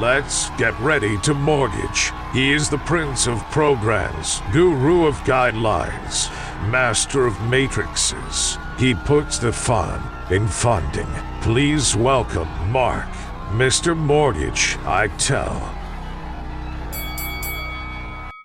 Let's get ready to mortgage. He is the prince of programs, guru of guidelines, master of matrices. He puts the fun in funding. Please welcome Mark, Mr. Mark-eitel.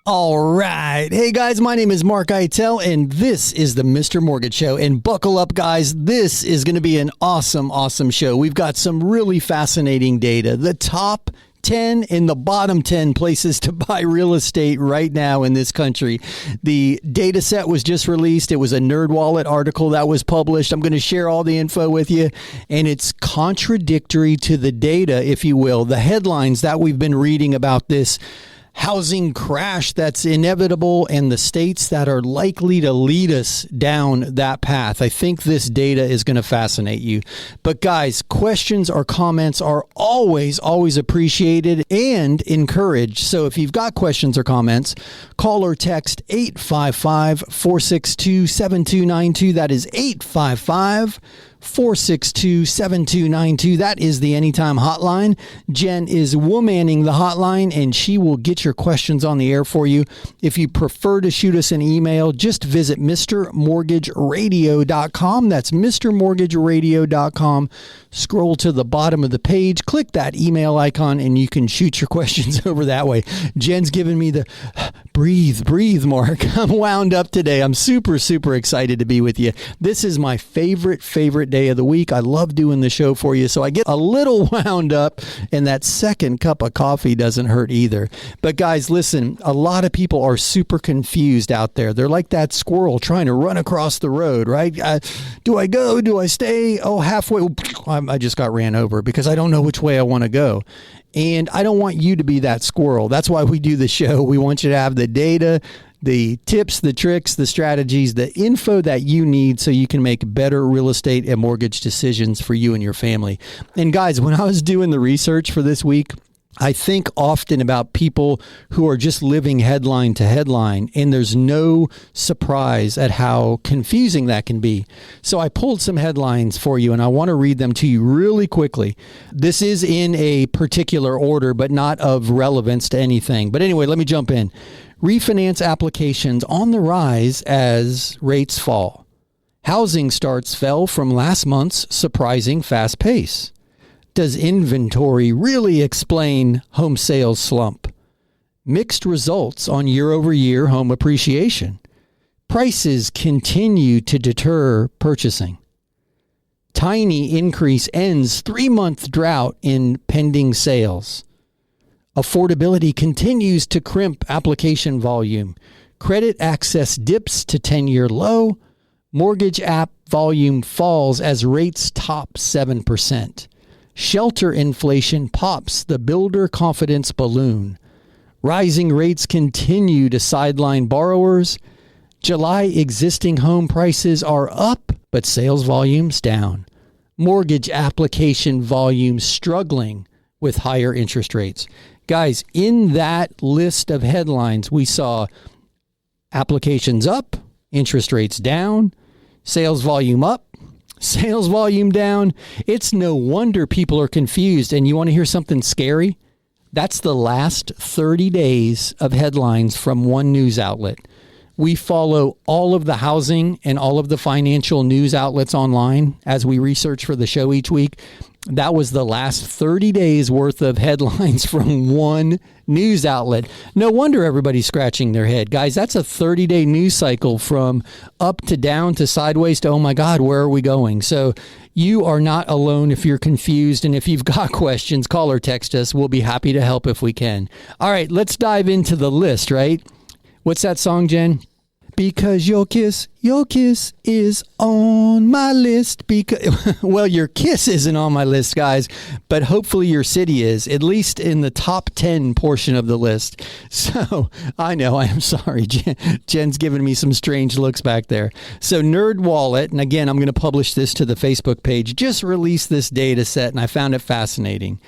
All right. Hey, guys, my name is Mark-eitel, and this is the Mr. Mortgage Show. And buckle up, guys. This is going to be an awesome, awesome show. We've got some really fascinating data. The top 10 and the bottom 10 places to buy real estate right now in this country. The data set was just released. It was a NerdWallet article that was published. I'm going to share all the info with you, and it's contradictory to the data, if you will. The headlines that we've been reading about this housing crash that's inevitable and the states that are likely to lead us down that path. I think this data is going to fascinate you. But guys, questions or comments are always appreciated and encouraged. So if you've got questions or comments, call or text 855-462-7292. That is 855-462-7292. That is the Anytime Hotline. Jen is womanning the hotline, and she will get your questions on the air for you. If you prefer to shoot us an email, just visit MrMortgageRadio.com. That's MrMortgageRadio.com. Scroll to the bottom of the page, click that email icon, and you can shoot your questions over that way. Jen's giving me the breathe, Mark. I'm wound up today. I'm super excited to be with you. This is my favorite day of the week. I love doing the show for you, so I get a little wound up, and that second cup of coffee doesn't hurt either. But guys, listen, a lot of people are super confused out there. They're like that squirrel trying to run across the road, right? Do I go? Do I stay? Oh, halfway. I just got ran over because I don't know which way I want to go. And I don't want you to be that squirrel. That's why we do the show. We want you to have the data, the tips, the tricks, the strategies, the info that you need so you can make better real estate and mortgage decisions for you and your family. And guys, when I was doing the research for this week, I think often about people who are just living headline to headline, and there's no surprise at how confusing that can be. So I pulled some headlines for you, and I want to read them to you really quickly. This is in a particular order, but not of relevance to anything. But anyway, let me jump in. Refinance applications on the rise as rates fall. Housing starts fell from last month's surprising fast pace. Does inventory really explain home sales slump? Mixed results on year-over-year home appreciation. Prices continue to deter purchasing. Tiny increase ends 3-month drought in pending sales. Affordability continues to crimp application volume. Credit access dips to 10-year low. Mortgage app volume falls as rates top 7%. Shelter inflation pops the builder confidence balloon. Rising rates continue to sideline borrowers. July existing home prices are up, but sales volumes down. Mortgage application volume struggling with higher interest rates. Guys, in that list of headlines, we saw applications up, interest rates down, sales volume up, sales volume down. It's no wonder people are confused. And you want to hear something scary? That's the last 30 days of headlines from one news outlet. We follow all of the housing and all of the financial news outlets online as we research for the show each week. That was the last 30 days worth of headlines from one news outlet. No wonder everybody's scratching their head. Guys, that's a 30-day news cycle from up to down to sideways to, oh my God, where are we going? So you are not alone if you're confused. And if you've got questions, call or text us. We'll be happy to help if we can. All right, let's dive into the list, right? What's that song, Jen? Because your kiss is on my list. Well, your kiss isn't on my list, guys, but hopefully your city is, at least in the top 10 portion of the list. So I know, I am sorry. Jen's giving me some strange looks back there. So NerdWallet, and again, I'm going to publish this to the Facebook page, just released this data set, and I found it fascinating.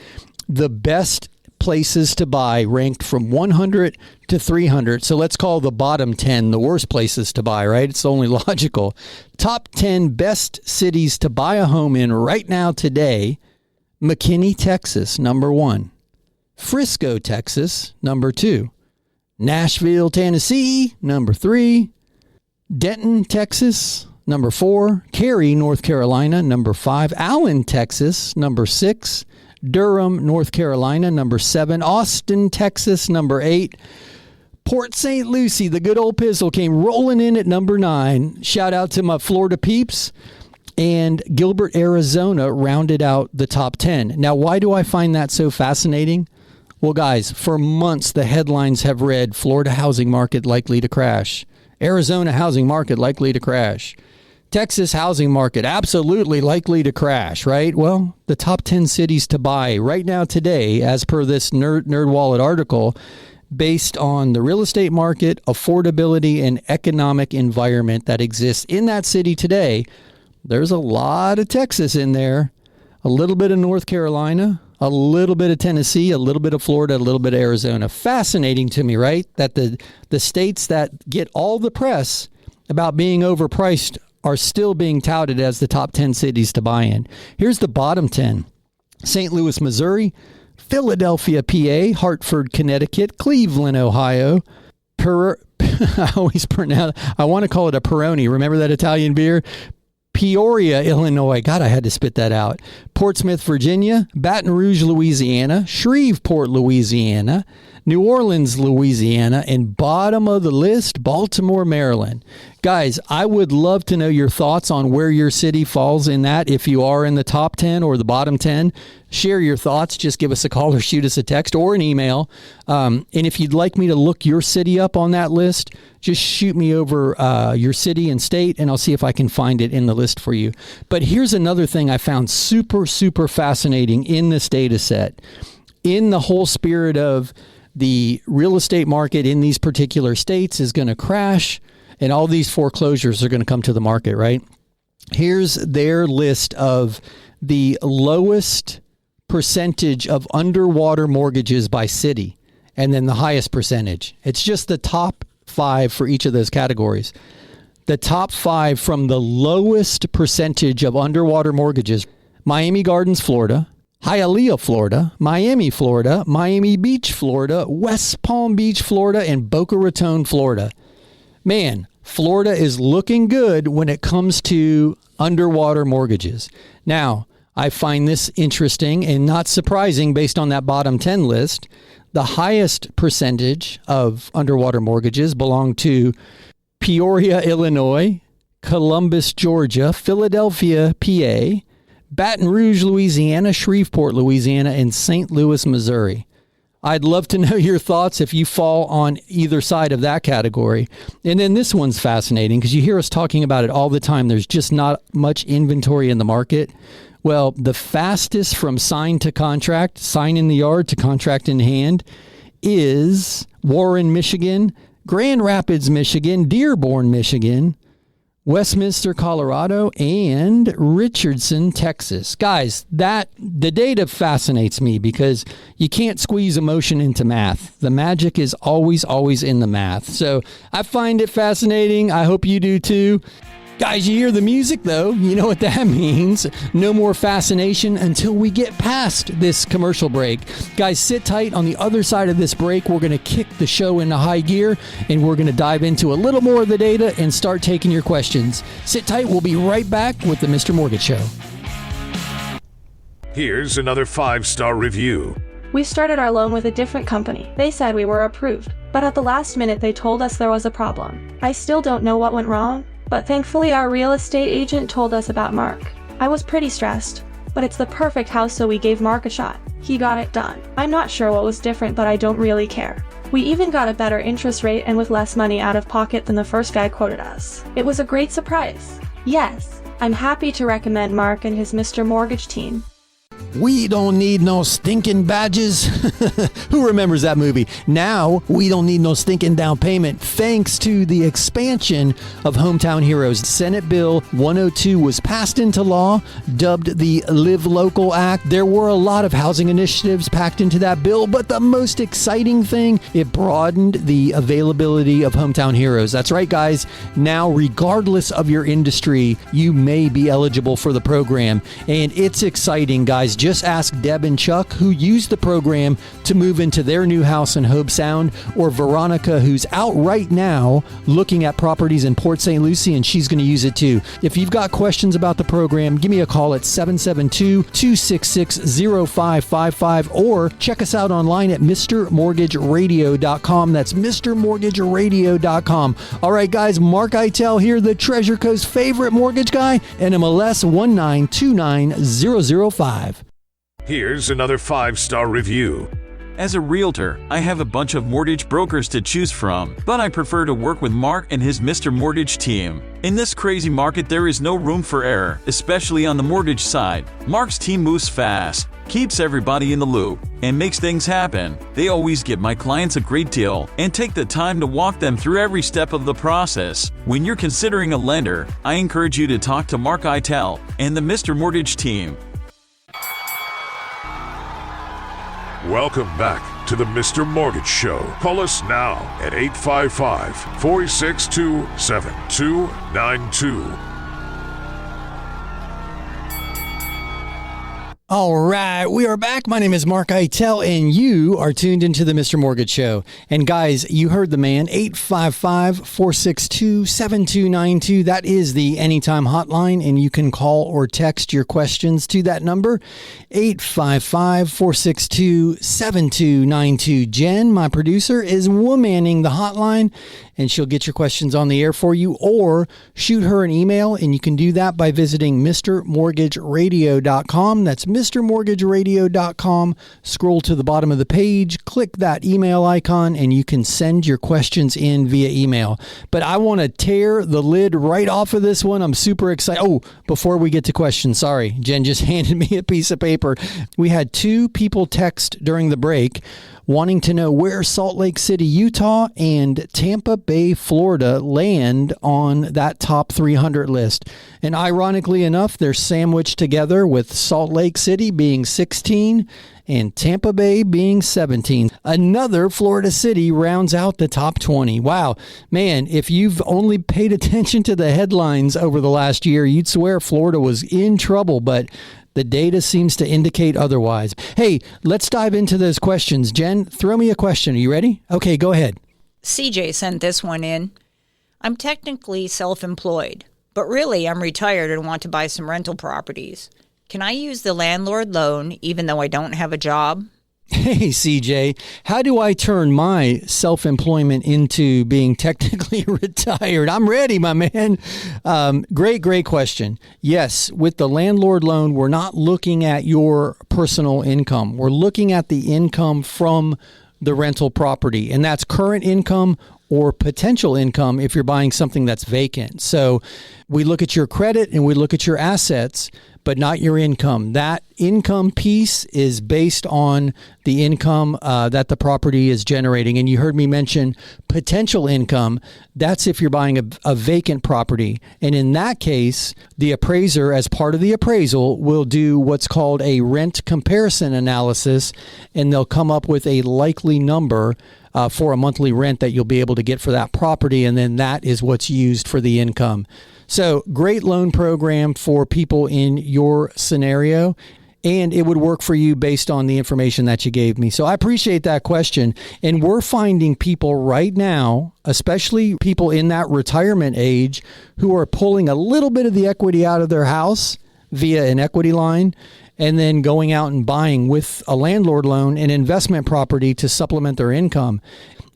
The best places to buy ranked from 100 to 300. So let's call the bottom 10 the worst places to buy, right? It's only logical. Top 10 best cities to buy a home in right now today. McKinney, Texas, number 1. Frisco, Texas, number 2. Nashville, Tennessee, number 3. Denton, Texas, number 4. Cary, North Carolina, number 5. Allen, Texas, number 6. Durham, North Carolina, number 7. Austin, Texas, number 8. Port St. Lucie, the good old pistol, came rolling in at number 9. Shout out to my Florida peeps. And Gilbert, Arizona rounded out the top 10. Now, why do I find that so fascinating? Well, guys, for months, the headlines have read Florida housing market likely to crash. Arizona housing market likely to crash. Texas housing market absolutely likely to crash, right? Well, the top 10 cities to buy right now today, as per this Nerd Wallet article, based on the real estate market, affordability, and economic environment that exists in that city today, there's a lot of Texas in there, a little bit of North Carolina, a little bit of Tennessee, a little bit of Florida, a little bit of Arizona. Fascinating to me, right? That the states that get all the press about being overpriced are still being touted as the top 10 cities to buy in. Here's the bottom 10. St. Louis, Missouri, Philadelphia, PA, Hartford, Connecticut, Cleveland, Ohio, I want to call it a Peroni. Remember that Italian beer? Peoria, Illinois. God, I had to spit that out. Portsmouth, Virginia. Baton Rouge, Louisiana. Shreveport, Louisiana. New Orleans, Louisiana. And bottom of the list, Baltimore, Maryland. Guys, I would love to know your thoughts on where your city falls in that. If you are in the top 10 or the bottom 10, share your thoughts. Just give us a call or shoot us a text or an email. And if you'd like me to look your city up on that list, just shoot me over your city and state, and I'll see if I can find it in the list for you. But here's another thing I found super, super fascinating in this data set. In the whole spirit of the real estate market in these particular states is going to crash, and all these foreclosures are going to come to the market, right? Here's their list of the lowest percentage of underwater mortgages by city, and then the highest percentage. It's just the top 5 for each of those categories. The top 5 from the lowest percentage of underwater mortgages: Miami Gardens, Florida; Hialeah, Florida; Miami, Florida; Miami Beach, Florida; West Palm Beach, Florida; and Boca Raton, Florida. Man, Florida is looking good when it comes to underwater mortgages. Now, I find this interesting and not surprising based on that bottom 10 list. The highest percentage of underwater mortgages belong to Peoria, Illinois; Columbus, Georgia; Philadelphia, PA; Baton Rouge, Louisiana; Shreveport, Louisiana; and St. Louis, Missouri. I'd love to know your thoughts if you fall on either side of that category. And then this one's fascinating because you hear us talking about it all the time. There's just not much inventory in the market. Well, the fastest from sign to contract, sign in the yard to contract in hand, is Warren, Michigan; Grand Rapids, Michigan; Dearborn, Michigan; Westminster, Colorado; and Richardson, Texas. Guys, the data fascinates me because you can't squeeze emotion into math. The magic is always, always in the math. So I find it fascinating. I hope you do too. Guys, you hear the music, though. You know what that means. No more fascination until we get past this commercial break. Guys, sit tight. On the other side of this break, we're going to kick the show into high gear, and we're going to dive into a little more of the data and start taking your questions. Sit tight. We'll be right back with the Mr. Mortgage Show. Here's another 5-star review. We started our loan with a different company. They said we were approved, but at the last minute they told us there was a problem. I still don't know what went wrong, but thankfully our real estate agent told us about Mark. I was pretty stressed, but it's the perfect house, so we gave Mark a shot. He got it done. I'm not sure what was different, but I don't really care. We even got a better interest rate and with less money out of pocket than the first guy quoted us. It was a great surprise. Yes, I'm happy to recommend Mark and his Mr. Mortgage team. We don't need no stinking badges. Who remembers that movie? Now, we don't need no stinking down payment thanks to the expansion of Hometown Heroes. Senate Bill 102 was passed into law, dubbed the Live Local Act. There were a lot of housing initiatives packed into that bill, but the most exciting thing, it broadened the availability of Hometown Heroes. That's right, guys. Now, regardless of your industry, you may be eligible for the program. And it's exciting, guys. Just ask Deb and Chuck, who used the program to move into their new house in Hobe Sound, or Veronica, who's out right now looking at properties in Port St. Lucie, and she's going to use it too. If you've got questions about the program, give me a call at 772-266-0555, or check us out online at mrmortgageradio.com. That's mrmortgageradio.com. All right, guys, Mark Eitel here, the Treasure Coast favorite mortgage guy, NMLS 1929005. Here's another 5-star review. As a realtor, I have a bunch of mortgage brokers to choose from, but I prefer to work with Mark and his Mr. Mortgage team. In this crazy market, there is no room for error, especially on the mortgage side. Mark's team moves fast, keeps everybody in the loop, and makes things happen. They always give my clients a great deal and take the time to walk them through every step of the process. When you're considering a lender, I encourage you to talk to Mark Eitel and the Mr. Mortgage team. Welcome back to the Mr. Mortgage Show. Call us now at 855-462-7292. All right, we are back. My name is Mark Eitel, and you are tuned into the Mr. Mortgage Show. And guys, you heard the man, 855-462-7292. That is the Anytime hotline, and you can call or text your questions to that number, 855-462-7292. Jen, my producer, is womanning the hotline, and she'll get your questions on the air for you, or shoot her an email, and you can do that by visiting mrmortgageradio.com. That's mrmortgageradio.com. Scroll to the bottom of the page, click that email icon, and you can send your questions in via email. But I want to tear the lid right off of this one. I'm super excited. Oh, before we get to questions, sorry, Jen just handed me a piece of paper. We had 2 people text during the break wanting to know where Salt Lake City, Utah and Tampa Bay, Florida land on that top 300 list. And ironically enough, they're sandwiched together with Salt Lake City being 16 and Tampa Bay being 17. Another Florida city rounds out the top 20. Wow, man, if you've only paid attention to the headlines over the last year, you'd swear Florida was in trouble, but the data seems to indicate otherwise. Hey, let's dive into those questions. Jen, throw me a question. Are you ready? Okay, go ahead. CJ sent this one in. I'm technically self-employed, but really I'm retired and want to buy some rental properties. Can I use the landlord loan even though I don't have a job? Hey, CJ, how do I turn my self-employment into being technically retired? I'm ready, my man. Great question. Yes, with the landlord loan, we're not looking at your personal income. We're looking at the income from the rental property, and that's current income or potential income if you're buying something that's vacant. So we look at your credit and we look at your assets, but not your income. That income piece is based on the income that the property is generating. And you heard me mention potential income. That's if you're buying a vacant property. And in that case, the appraiser, as part of the appraisal, will do what's called a rent comparison analysis, and they'll come up with a likely number for a monthly rent that you'll be able to get for that property. And then that is what's used for the income. So great loan program for people in your scenario, and it would work for you based on the information that you gave me. So I appreciate that question. And we're finding people right now, especially people in that retirement age, who are pulling a little bit of the equity out of their house via an equity line and then going out and buying with a landlord loan an investment property to supplement their income.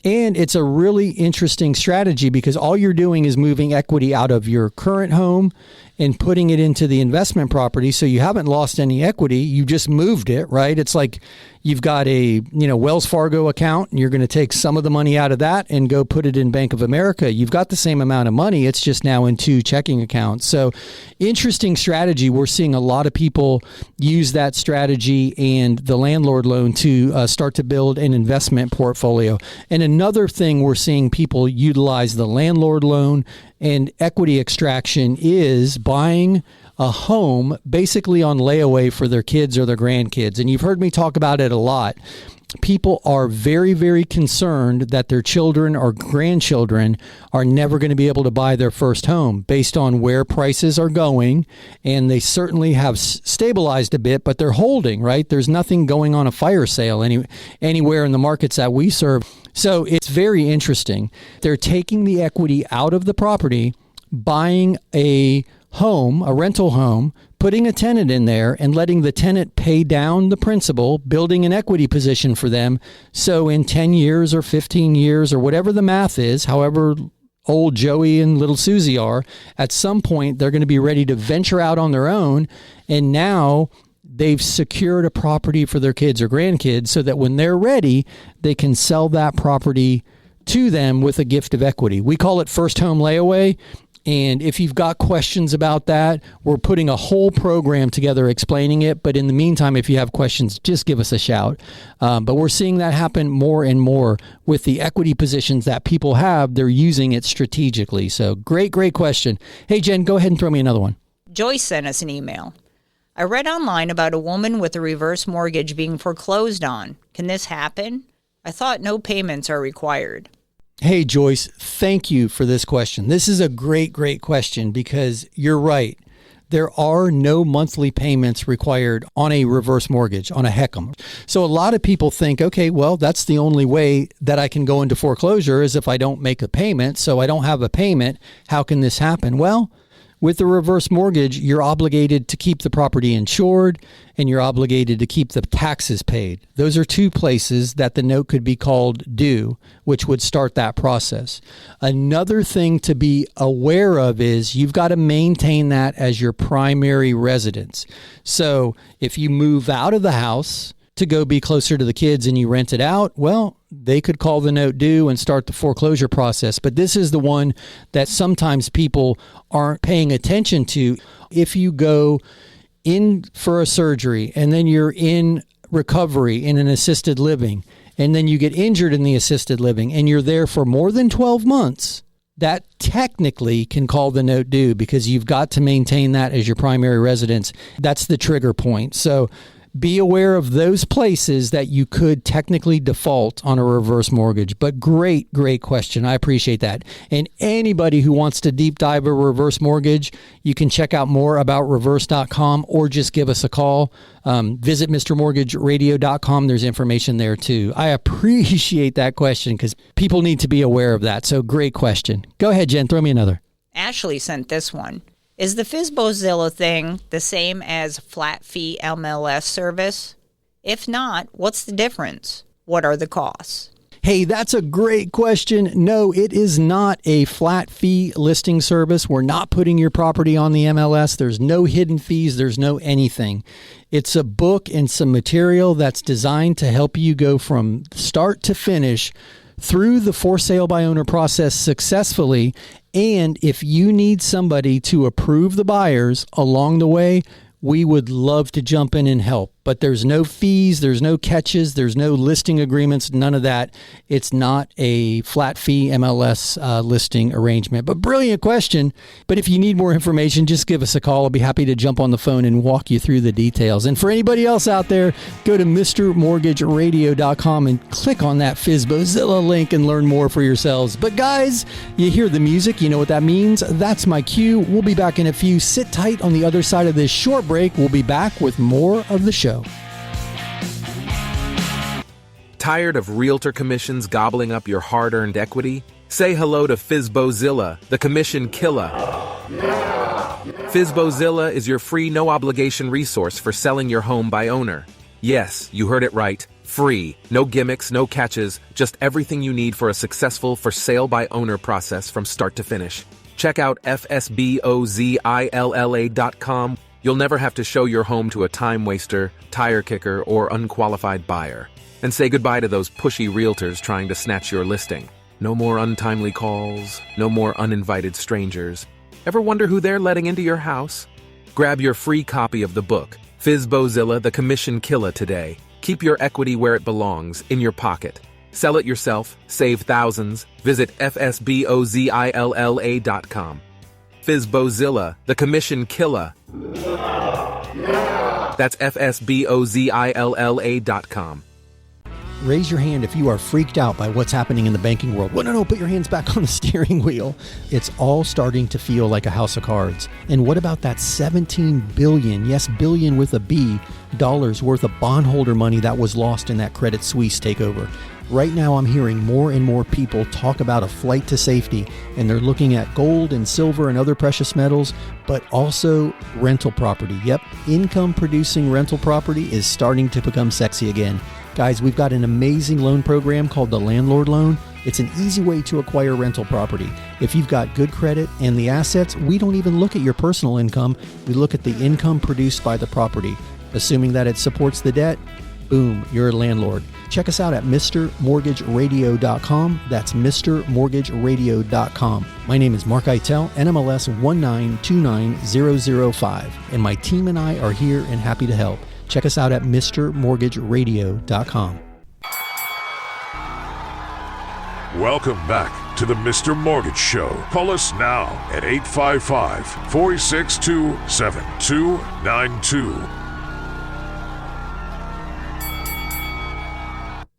And it's a really interesting strategy because all you're doing is moving equity out of your current home and putting it into the investment property. So you haven't lost any equity. You just moved it, right? It's like you've got a, Wells Fargo account and you're going to take some of the money out of that and go put it in Bank of America. You've got the same amount of money. It's just now in 2 checking accounts. So interesting strategy. We're seeing a lot of people use that strategy and the landlord loan to start to build an investment portfolio. And another thing we're seeing people utilize the landlord loan and equity extraction is buying a home basically on layaway for their kids or their grandkids. And you've heard me talk about it a lot. people are very, very concerned that their children or grandchildren are never going to be able to buy their first home based on where prices are going. And they certainly have stabilized a bit, but they're holding, right? There's nothing going on a fire sale anywhere in the markets that we serve. So it's very interesting. They're taking the equity out of the property, buying a home, a rental home, putting a tenant in there and letting the tenant pay down the principal, building an equity position for them. So in 10 years or 15 years or whatever the math is, however old Joey and little Susie are, at some point they're going to be ready to venture out on their own. And now they've secured a property for their kids or grandkids so that when they're ready, they can sell that property to them with a gift of equity. We call it first home layaway. And if you've got questions about that, we're putting a whole program together explaining it. But in the meantime, if you have questions, just give us a shout. But we're seeing that happen more and more with the equity positions that people have. They're using it strategically. So great question. Hey, Jen, go ahead and throw me another one. Joyce sent us an email. I read online about a woman with a reverse mortgage being foreclosed on. Can this happen? I thought no payments are required. Hey, Joyce, thank you for this question. This is a great question because you're right. There are no monthly payments required on a reverse mortgage, on a HECM. So a lot of people think, okay, well, that's the only way that I can go into foreclosure is if I don't make a payment. So I don't have a payment. How can this happen? Well, with the reverse mortgage, you're obligated to keep the property insured and you're obligated to keep the taxes paid. Those are two places that the note could be called due, which would start that process. Another thing to be aware of is you've got to maintain that as your primary residence. So if you move out of the house to go be closer to the kids and you rent it out, well, they could call the note due and start the foreclosure process. But this is the one that sometimes people aren't paying attention to. If you go in for a surgery and then you're in recovery in an assisted living, and then you get injured in the assisted living and you're there for more than 12 months, that technically can call the note due because you've got to maintain that as your primary residence. That's the trigger point. So be aware of those places that you could technically default on a reverse mortgage. But great question. I appreciate that. And anybody who wants to deep dive a reverse mortgage, you can check out more about reverse.com or just give us a call. Visit MrMortgageRadio.com. There's information there too. I appreciate that question because people need to be aware of that. So great question. Go ahead, Jen. Throw me another. Ashley sent this one. Is the FSBOZILLA thing the same as Flat Fee MLS service? If not, what's the difference? What are the costs? Hey, that's a great question. No, it is not a flat fee listing service. We're not putting your property on the MLS. There's no hidden fees. There's no anything. It's a book and some material that's designed to help you go from start to finish through the for sale by owner process successfully. And if you need somebody to approve the buyers along the way, we would love to jump in and help. But there's no fees, there's no catches, there's no listing agreements, none of that. It's not a flat fee MLS listing arrangement. But brilliant question. But if you need more information, just give us a call. I'll be happy to jump on the phone and walk you through the details. And for anybody else out there, go to MrMortgageRadio.com and click on that FSBOZILLA link and learn more for yourselves. But guys, you hear the music, you know what that means. That's my cue. We'll be back in a few. Sit tight on the other side of this short break. We'll be back with more of the show. Tired of realtor commissions gobbling up your hard-earned equity? Say hello to FSBOZILLA, the commission killer. FSBOZILLA is your free, no-obligation resource for selling your home by owner. Yes, you heard it right. Free. No gimmicks, no catches, just everything you need for a successful for-sale-by-owner process from start to finish. Check out FSBOZILLA.com. You'll never have to show your home to a time waster, tire kicker, or unqualified buyer. And say goodbye to those pushy realtors trying to snatch your listing. No more untimely calls, no more uninvited strangers. Ever wonder who they're letting into your house? Grab your free copy of the book, FSBOZILLA, the Commission Killer, today. Keep your equity where it belongs, in your pocket. Sell it yourself, save thousands. Visit FSBOZILLA.com. FSBOZILLA, the Commission Killer. That's FSBOZILLA.com. Raise your hand if you are freaked out by what's happening in the banking world. Well, no, put your hands back on the steering wheel. It's all starting to feel like a house of cards. And what about that $17 billion, yes, billion with a B, dollars worth of bondholder money that was lost in that Credit Suisse takeover? Right now, I'm hearing more and more people talk about a flight to safety, and they're looking at gold and silver and other precious metals, but also rental property. Yep, income-producing rental property is starting to become sexy again. Guys, we've got an amazing loan program called the Landlord Loan. It's an easy way to acquire rental property. If you've got good credit and the assets, we don't even look at your personal income. We look at the income produced by the property. Assuming that it supports the debt, boom, you're a landlord. Check us out at mrmortgageradio.com. That's mrmortgageradio.com. My name is mark-eitel, NMLS 1929005, and my team and I are here and happy to help. Check us out at mrmortgageradio.com. Welcome back to the Mr. Mortgage Show. Call us now at 855-462-7292.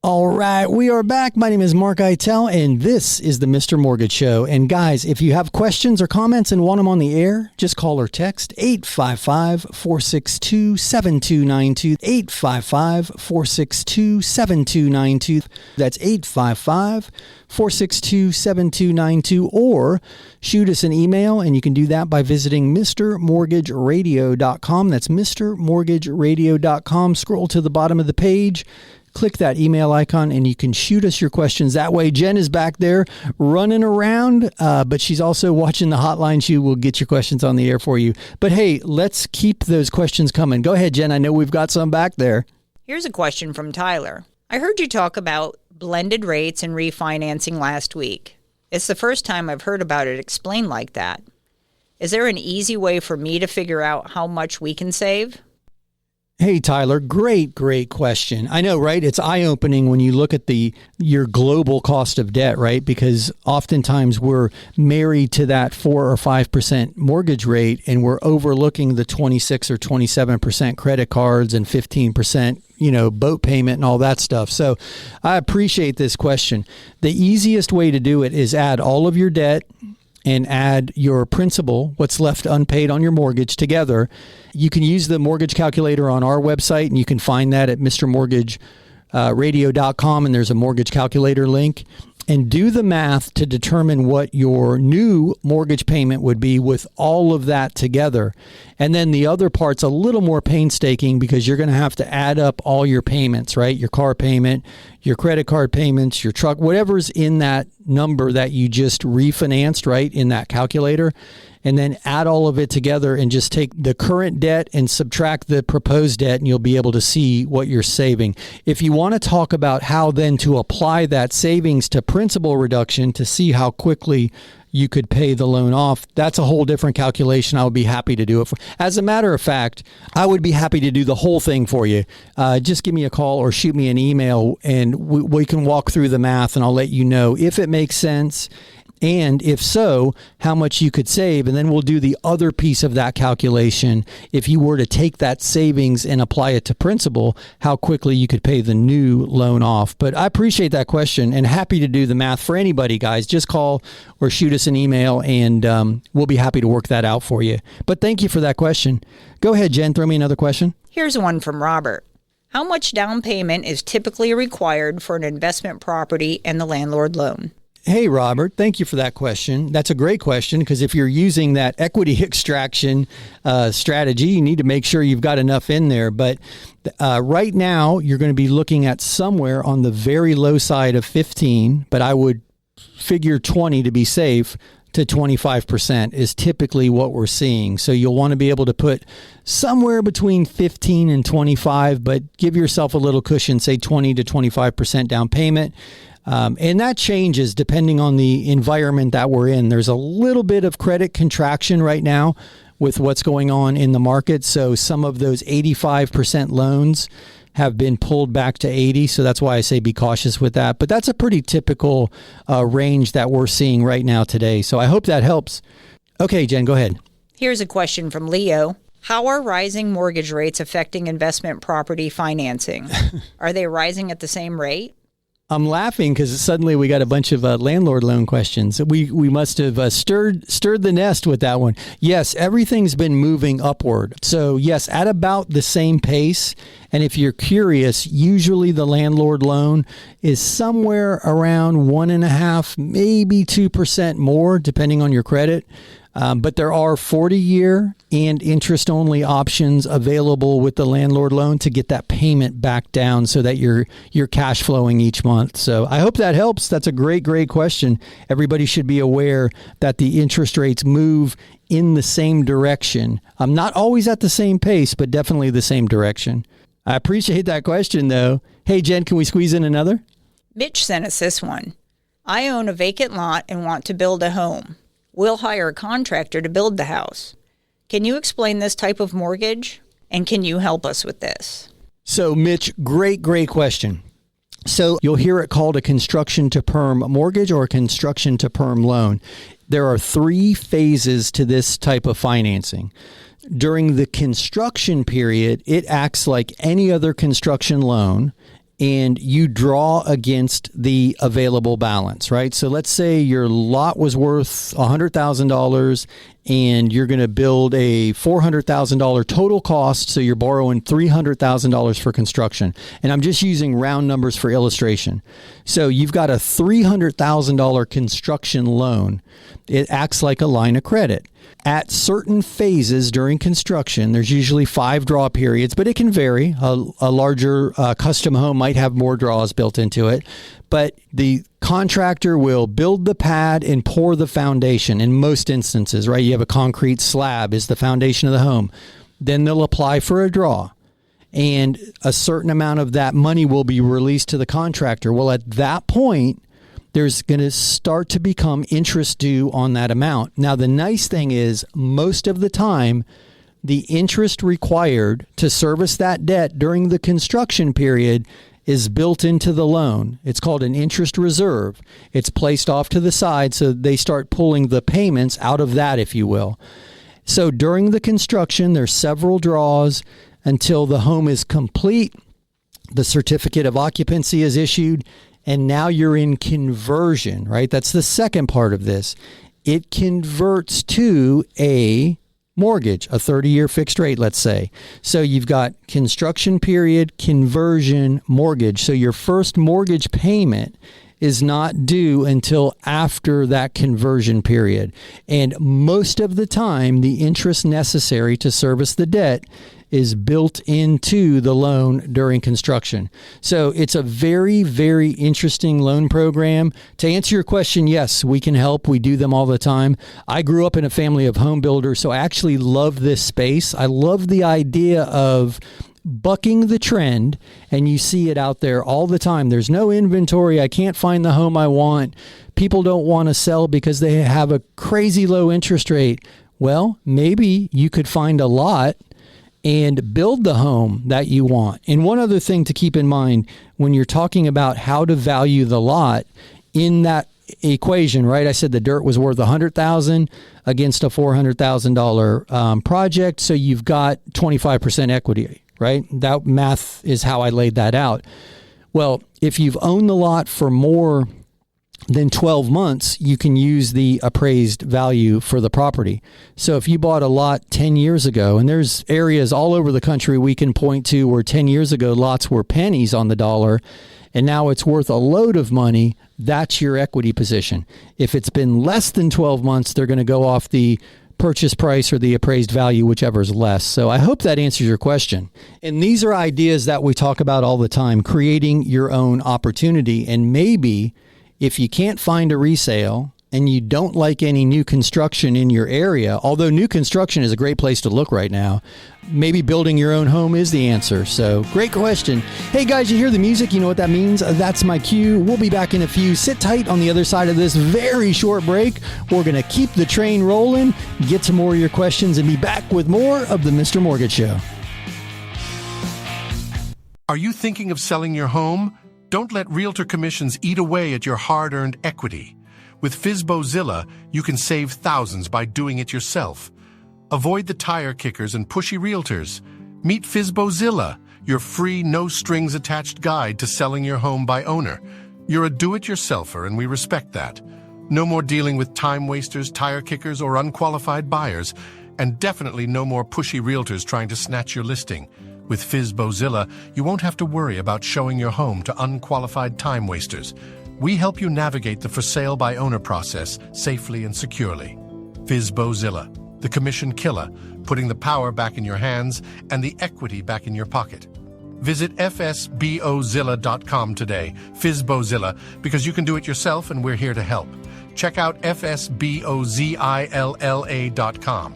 All right, we are back. My name is Mark Eitel, and this is the Mr. Mortgage Show. And guys, if you have questions or comments and want them on the air, just call or text 855-462-7292. 855-462-7292. That's 855-462-7292. Or shoot us an email, and you can do that by visiting mrmortgageradio.com. That's mrmortgageradio.com. Scroll to the bottom of the page. Click that email icon and you can shoot us your questions that way. Jen is back there running around, but she's also watching the hotline. She will get your questions on the air for you. But hey, let's keep those questions coming. Go ahead, Jen. I know we've got some back there. Here's a question from Tyler. I heard you talk about blended rates and refinancing last week. It's the first time I've heard about it explained like that. Is there an easy way for me to figure out how much we can save? Hey, Tyler, great question. I know, right? It's eye-opening when you look at your global cost of debt, right? Because oftentimes we're married to that 4 or 5% mortgage rate, and we're overlooking the 26 or 27% credit cards and 15%, boat payment and all that stuff. So I appreciate this question. The easiest way to do it is add all of your debt and add your principal, what's left unpaid on your mortgage, together. You can use the mortgage calculator on our website, and you can find that at mrmortgageradio.com, and there's a mortgage calculator link. And do the math to determine what your new mortgage payment would be with all of that together. And then the other part's a little more painstaking because you're going to have to add up all your payments, right? Your car payment, your credit card payments, your truck, whatever's in that number that you just refinanced, right, in that calculator. And then add all of it together and just take the current debt and subtract the proposed debt, and you'll be able to see what you're saving. If you want to talk about how then to apply that savings to principal reduction to see how quickly you could pay the loan off, that's a whole different calculation. I would be happy to do it. As a matter of fact, I would be happy to do the whole thing for you. Just give me a call or shoot me an email, and we can walk through the math, and I'll let you know if it makes sense. And if so, how much you could save. And then we'll do the other piece of that calculation. If you were to take that savings and apply it to principal, how quickly you could pay the new loan off. But I appreciate that question and happy to do the math for anybody, guys. Just call or shoot us an email, and we'll be happy to work that out for you. But thank you for that question. Go ahead, Jen. Throw me another question. Here's one from Robert. How much down payment is typically required for an investment property and the landlord loan? Hey, Robert, thank you for that question. That's a great question because if you're using that equity extraction strategy, you need to make sure you've got enough in there. But right now, you're going to be looking at somewhere on the very low side of 15, but I would figure 20 to be safe, to 25% is typically what we're seeing. So you'll want to be able to put somewhere between 15 and 25, but give yourself a little cushion, say 20 to 25% down payment. And that changes depending on the environment that we're in. There's a little bit of credit contraction right now with what's going on in the market. So some of those 85% loans have been pulled back to 80. So that's why I say be cautious with that. But that's a pretty typical range that we're seeing right now today. So I hope that helps. Okay, Jen, go ahead. Here's a question from Leo. How are rising mortgage rates affecting investment property financing? Are they rising at the same rate? I'm laughing because suddenly we got a bunch of landlord loan questions. We must have stirred the nest with that one. Yes, everything's been moving upward. So yes, at about the same pace. And if you're curious, usually the landlord loan is somewhere around 1.5%, maybe 2% more, depending on your credit. But there are 40-year and interest-only options available with the landlord loan to get that payment back down so that you're cash flowing each month. So I hope that helps. That's a great question. Everybody should be aware that the interest rates move in the same direction. Not always at the same pace, but definitely the same direction. I appreciate that question, though. Hey, Jen, can we squeeze in another? Mitch sent us this one. I own a vacant lot and want to build a home. We'll hire a contractor to build the house. Can you explain this type of mortgage? And can you help us with this? So, Mitch, great question. So you'll hear it called a construction to perm mortgage or a construction to perm loan. There are 3 phases to this type of financing. During the construction period, it acts like any other construction loan, and you draw against the available balance, right? So let's say your lot was worth $100,000 and you're going to build a $400,000 total cost. So you're borrowing $300,000 for construction. And I'm just using round numbers for illustration. So you've got a $300,000 construction loan. It acts like a line of credit. At certain phases during construction, there's usually 5 draw periods, but it can vary. A larger custom home might have more draws built into it. But the contractor will build the pad and pour the foundation in most instances, right? You have a concrete slab is the foundation of the home. Then they'll apply for a draw. And a certain amount of that money will be released to the contractor. Well, at that point, there's going to start to become interest due on that amount. Now, the nice thing is most of the time, the interest required to service that debt during the construction period is built into the loan. It's called an interest reserve. It's placed off to the side so they start pulling the payments out of that, if you will. So during the construction, there's several draws until the home is complete. The certificate of occupancy is issued. And now you're in conversion, right? That's the second part of this. It converts to a mortgage, a 30-year fixed rate, let's say. So you've got construction period, conversion, mortgage. So your first mortgage payment is not due until after that conversion period. And most of the time, the interest necessary to service the debt is built into the loan during construction. So it's a very, very interesting loan program. To answer your question, yes, we can help. We do them all the time. I grew up in a family of home builders, so I actually love this space. I love the idea of bucking the trend, and you see it out there all the time. There's no inventory. I can't find the home I want. People don't want to sell because they have a crazy low interest rate. Well, maybe you could find a lot and build the home that you want. And one other thing to keep in mind when you're talking about how to value the lot in that equation, right? I said the dirt was worth $100,000 against a $400,000 project. So you've got 25% equity, right? That math is how I laid that out. Well, if you've owned the lot for more than 12 months, you can use the appraised value for the property. So if you bought a lot 10 years ago, and there's areas all over the country we can point to where 10 years ago lots were pennies on the dollar, and now it's worth a load of money, that's your equity position. If it's been less than 12 months, they're going to go off the purchase price or the appraised value, whichever is less. So I hope that answers your question. And these are ideas that we talk about all the time, creating your own opportunity. And maybe if you can't find a resale and you don't like any new construction in your area, although new construction is a great place to look right now, maybe building your own home is the answer. So great question. Hey guys, you hear the music? You know what that means? That's my cue. We'll be back in a few. Sit tight on the other side of this very short break. We're going to keep the train rolling, get to more of your questions, and be back with more of the Mr. Mortgage Show. Are you thinking of selling your home? Don't let realtor commissions eat away at your hard-earned equity. With FSBOZILLA, you can save thousands by doing it yourself. Avoid the tire kickers and pushy realtors. Meet FSBOZILLA, your free, no-strings-attached guide to selling your home by owner. You're a do-it-yourselfer, and we respect that. No more dealing with time wasters, tire kickers, or unqualified buyers, and definitely no more pushy realtors trying to snatch your listing. With FSBOZILLA, you won't have to worry about showing your home to unqualified time wasters. We help you navigate the for-sale-by-owner process safely and securely. FSBOZILLA, the commission killer, putting the power back in your hands and the equity back in your pocket. Visit fsbozilla.com today, FSBOZILLA, because you can do it yourself and we're here to help. Check out fsbozilla.com.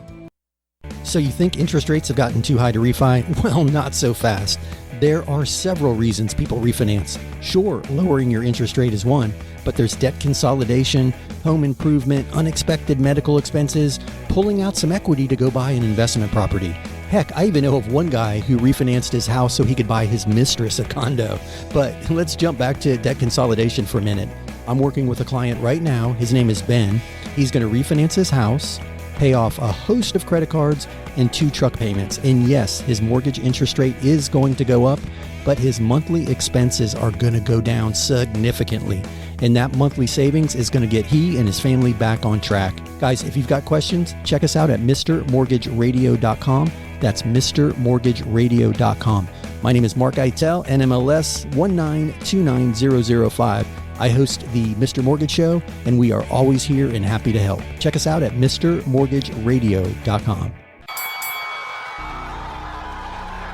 So you think interest rates have gotten too high to refi? Well, not so fast. There are several reasons people refinance. Sure, lowering your interest rate is one, but there's debt consolidation, home improvement, unexpected medical expenses, pulling out some equity to go buy an investment property. Heck, I even know of one guy who refinanced his house so he could buy his mistress a condo. But let's jump back to debt consolidation for a minute. I'm working with a client right now. His name is Ben. He's going to refinance his house, pay off a host of credit cards, and 2 truck payments. And yes, his mortgage interest rate is going to go up, but his monthly expenses are going to go down significantly. And that monthly savings is going to get he and his family back on track. Guys, if you've got questions, check us out at mrmortgageradio.com. That's mrmortgageradio.com. My name is Mark-Eitel, NMLS 1929005. I host the Mr. Mortgage Show, and we are always here and happy to help. Check us out at mrmortgageradio.com.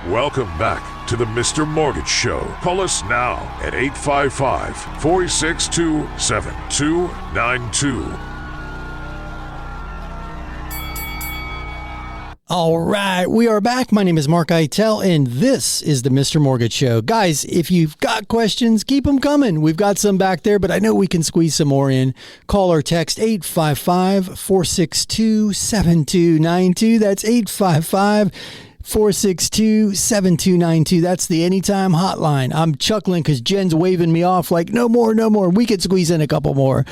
Welcome back to the Mr. Mortgage Show. Call us now at 855-462-7292. All right, we are back. My name is Mark-Eitel, and this is the Mr. Mortgage Show. Guys, if you've got questions, keep them coming. We've got some back there, but I know we can squeeze some more in. Call or text 855-462-7292. That's 855-462-7292. That's the Anytime Hotline. I'm chuckling because Jen's waving me off like, no more, no more. We could squeeze in a couple more.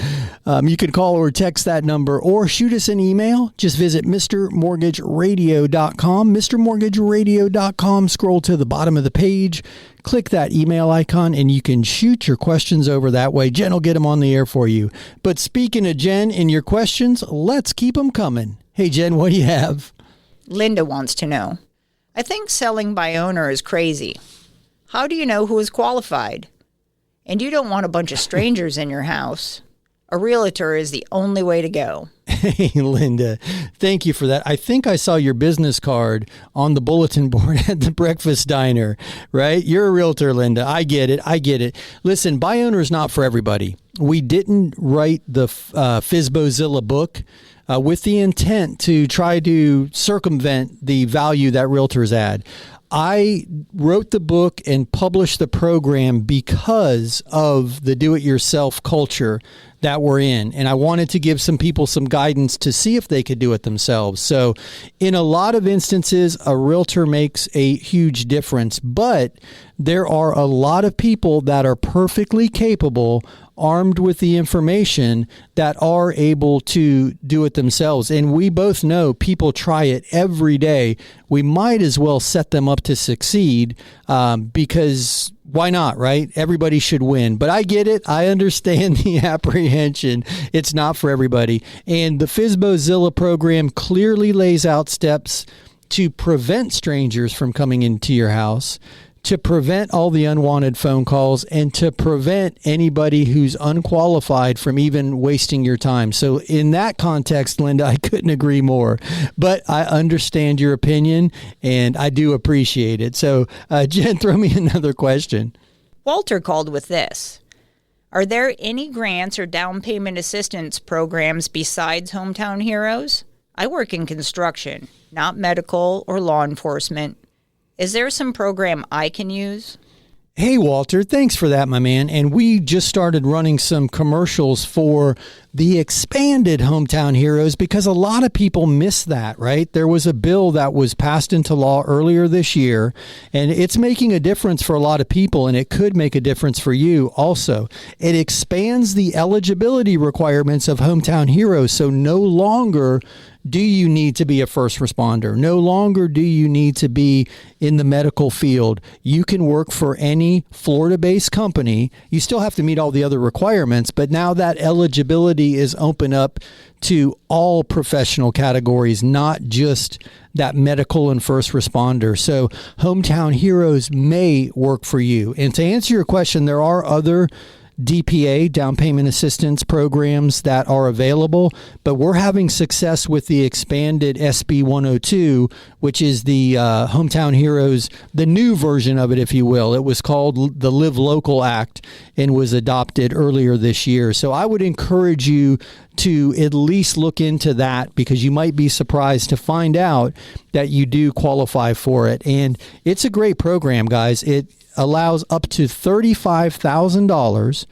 You can call or text that number or shoot us an email. Just visit mrmortgageradio.com. mrmortgageradio.com. Scroll to the bottom of the page. Click that email icon and you can shoot your questions over that way. Jen will get them on the air for you. But speaking of Jen and your questions, let's keep them coming. Hey, Jen, what do you have? Linda wants to know. I think selling by owner is crazy. How do you know who is qualified? And you don't want a bunch of strangers in your house. A realtor is the only way to go. Hey, Linda, thank you for that. I think I saw your business card on the bulletin board at the breakfast diner, right? You're a realtor, Linda. I get it. I get it. Listen, buy owner is not for everybody. We didn't write the FSBOZILLA book with the intent to try to circumvent the value that realtors add. I wrote the book and published the program because of the do-it-yourself culture that we're in. And I wanted to give some people some guidance to see if they could do it themselves. So in a lot of instances, a realtor makes a huge difference, but there are a lot of people that are perfectly capable, armed with the information, that are able to do it themselves. And we both know people try it every day. We might as well set them up to succeed because why not, right? Everybody should win. But I get it. I understand the apprehension. It's not for everybody. And the FSBOZILLA program clearly lays out steps to prevent strangers from coming into your house, to prevent all the unwanted phone calls, and to prevent anybody who's unqualified from even wasting your time. So in that context, Linda, I couldn't agree more. But I understand your opinion, and I do appreciate it. So, Jen, throw me another question. Walter called with this. Are there any grants or down payment assistance programs besides Hometown Heroes? I work in construction, not medical or law enforcement. Is there some program I can use? Hey, Walter, thanks for that, my man. And we just started running some commercials for the expanded Hometown Heroes because a lot of people miss that, right? There was a bill that was passed into law earlier this year, and it's making a difference for a lot of people, and it could make a difference for you also. It expands the eligibility requirements of Hometown Heroes, so no longer do you need to be a first responder. No longer do you need to be in the medical field. You can work for any Florida-based company. You still have to meet all the other requirements, but now that eligibility is open up to all professional categories, not just that medical and first responder. So Hometown Heroes may work for you. And to answer your question, there are other DPA, down payment assistance programs, that are available, but we're having success with the expanded SB 102, which is the Hometown Heroes, the new version of it, if you will. It was called the Live Local Act and was adopted earlier this year. So I would encourage you to at least look into that, because you might be surprised to find out that you do qualify for it. And it's a great program, guys. It allows up to $35,000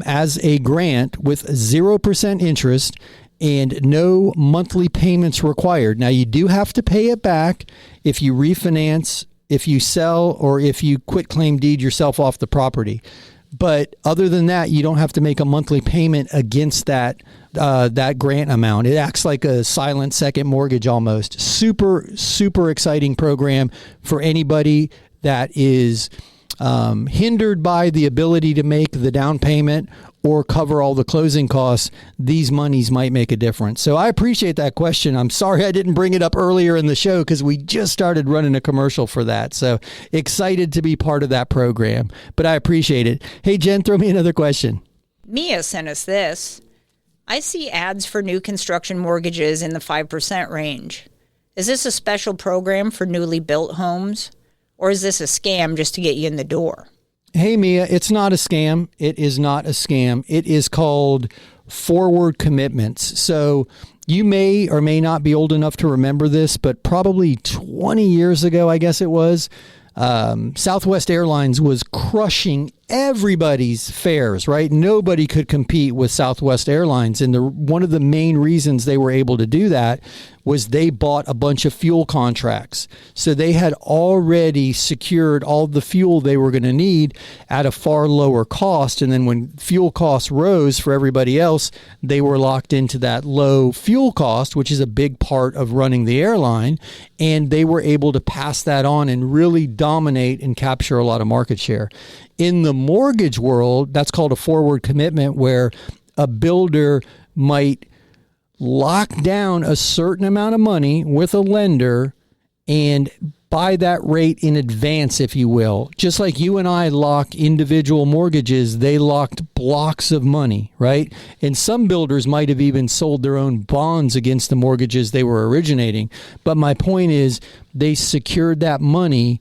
as a grant with 0% interest and no monthly payments required. Now, you do have to pay it back if you refinance, if you sell, or if you quit claim deed yourself off the property. But other than that, you don't have to make a monthly payment against that grant amount. It acts like a silent second mortgage almost. Super, super exciting program for anybody that is hindered by the ability to make the down payment or cover all the closing costs. These monies might make a difference. So I appreciate that question. I'm sorry I didn't bring it up earlier in the show because we just started running a commercial for that. So excited to be part of that program, but I appreciate it. Hey, Jen, throw me another question. Mia sent us this. I see ads for new construction mortgages in the 5% range. Is this a special program for newly built homes, or is this a scam just to get you in the door? Hey, Mia, it's not a scam. It is not a scam. It is called forward commitments. So you may or may not be old enough to remember this, but probably 20 years ago, I guess it was, Southwest Airlines was crushing everybody's fares, right? Nobody could compete with Southwest Airlines. And one of the main reasons they were able to do that was they bought a bunch of fuel contracts. So they had already secured all the fuel they were going to need at a far lower cost. And then when fuel costs rose for everybody else, they were locked into that low fuel cost, which is a big part of running the airline. And they were able to pass that on and really dominate and capture a lot of market share. In the mortgage world, that's called a forward commitment, where a builder might lock down a certain amount of money with a lender and buy that rate in advance, if you will. Just like you and I lock individual mortgages, they locked blocks of money, right? And some builders might have even sold their own bonds against the mortgages they were originating. But my point is, they secured that money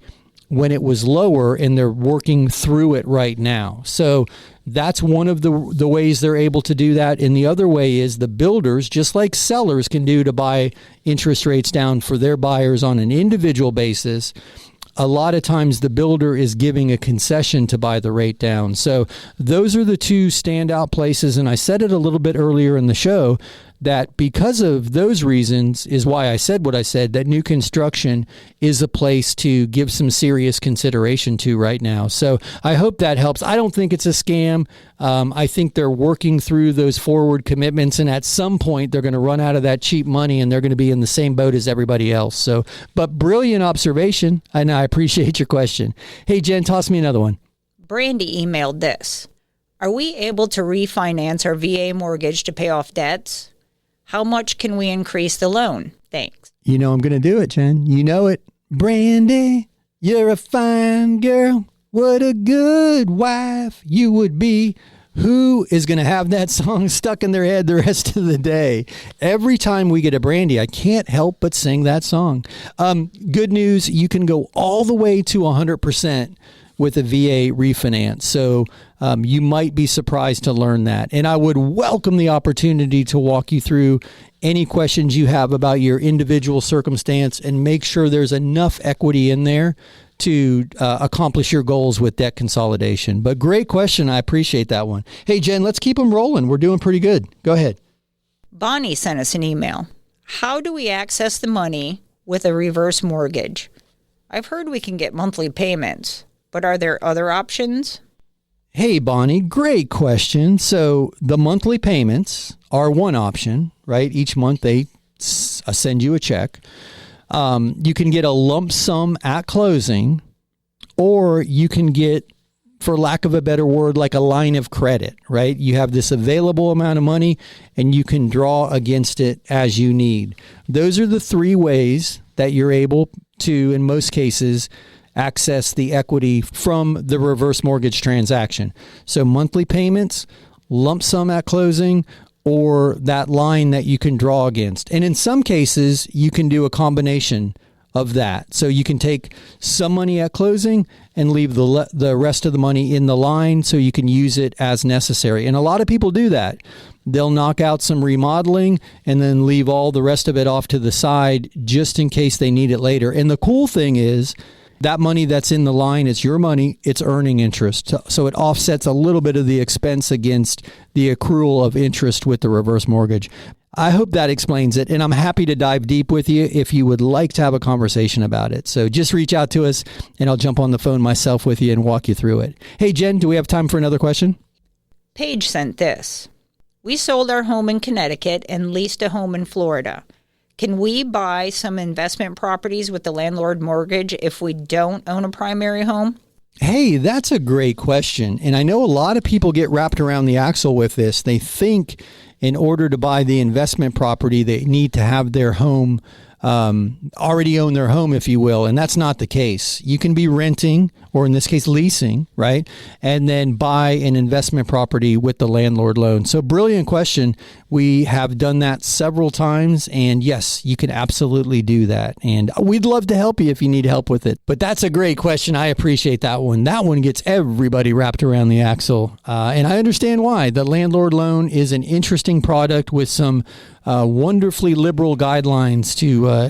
when it was lower, and they're working through it right now. So that's one of the ways they're able to do that. And the other way is the builders, just like sellers can do to buy interest rates down for their buyers on an individual basis, a lot of times the builder is giving a concession to buy the rate down. So those are the two standout places. And I said it a little bit earlier in the show, that because of those reasons is why I said what I said, that new construction is a place to give some serious consideration to right now. So I hope that helps. I don't think it's a scam. I think they're working through those forward commitments, and at some point they're going to run out of that cheap money and they're going to be in the same boat as everybody else. So, but brilliant observation, and I appreciate your question. Hey, Jen, toss me another one. Brandy emailed this. Are we able to refinance our VA mortgage to pay off debts? How much can we increase the loan? Thanks. You know I'm going to do it, Jen. You know it. Brandy, you're a fine girl. What a good wife you would be. Who is going to have that song stuck in their head the rest of the day? Every time we get a Brandy, I can't help but sing that song. Good news, you can go all the way to 100% with a VA refinance. So you might be surprised to learn that. And I would welcome the opportunity to walk you through any questions you have about your individual circumstance and make sure there's enough equity in there to accomplish your goals with debt consolidation. But great question. I appreciate that one. Hey, Jen, let's keep them rolling. We're doing pretty good. Go ahead. Bonnie sent us an email. How do we access the money with a reverse mortgage? I've heard we can get monthly payments, but are there other options? Hey, Bonnie, great question. So the monthly payments are one option, right? Each month they send you a check. You can get a lump sum at closing, or you can get, for lack of a better word, like a line of credit, right? You have this available amount of money and you can draw against it as you need. Those are the three ways that you're able to, in most cases, access the equity from the reverse mortgage transaction. So monthly payments, lump sum at closing, or that line that you can draw against. And in some cases, you can do a combination of that. So you can take some money at closing and leave the rest of the money in the line so you can use it as necessary. And a lot of people do that. They'll knock out some remodeling and then leave all the rest of it off to the side just in case they need it later. And the cool thing is that money that's in the line, it's your money, it's earning interest. So it offsets a little bit of the expense against the accrual of interest with the reverse mortgage. I hope that explains it, and I'm happy to dive deep with you if you would like to have a conversation about it. So just reach out to us, and I'll jump on the phone myself with you and walk you through it. Hey, Jen, do we have time for another question? Paige sent this. We sold our home in Connecticut and leased a home in Florida. Can we buy some investment properties with the landlord mortgage if we don't own a primary home? Hey, that's a great question. And I know a lot of people get wrapped around the axle with this. They think in order to buy the investment property, they need to have their home already own their home, if you will. And that's not the case. You can be renting, or in this case, leasing, right? And then buy an investment property with the landlord loan. So brilliant question. We have done that several times. And yes, you can absolutely do that. And we'd love to help you if you need help with it. But that's a great question. I appreciate that one. That one gets everybody wrapped around the axle. And I understand why. The landlord loan is an interesting product with some wonderfully liberal guidelines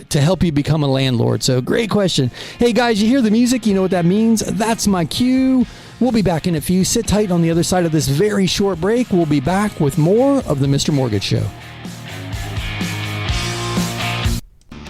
to help you become a landlord. So great question. Hey guys, you hear the music? You know what that means? That's my cue. We'll be back in a few. Sit tight on the other side of this very short break. We'll be back with more of the Mr. Mortgage Show.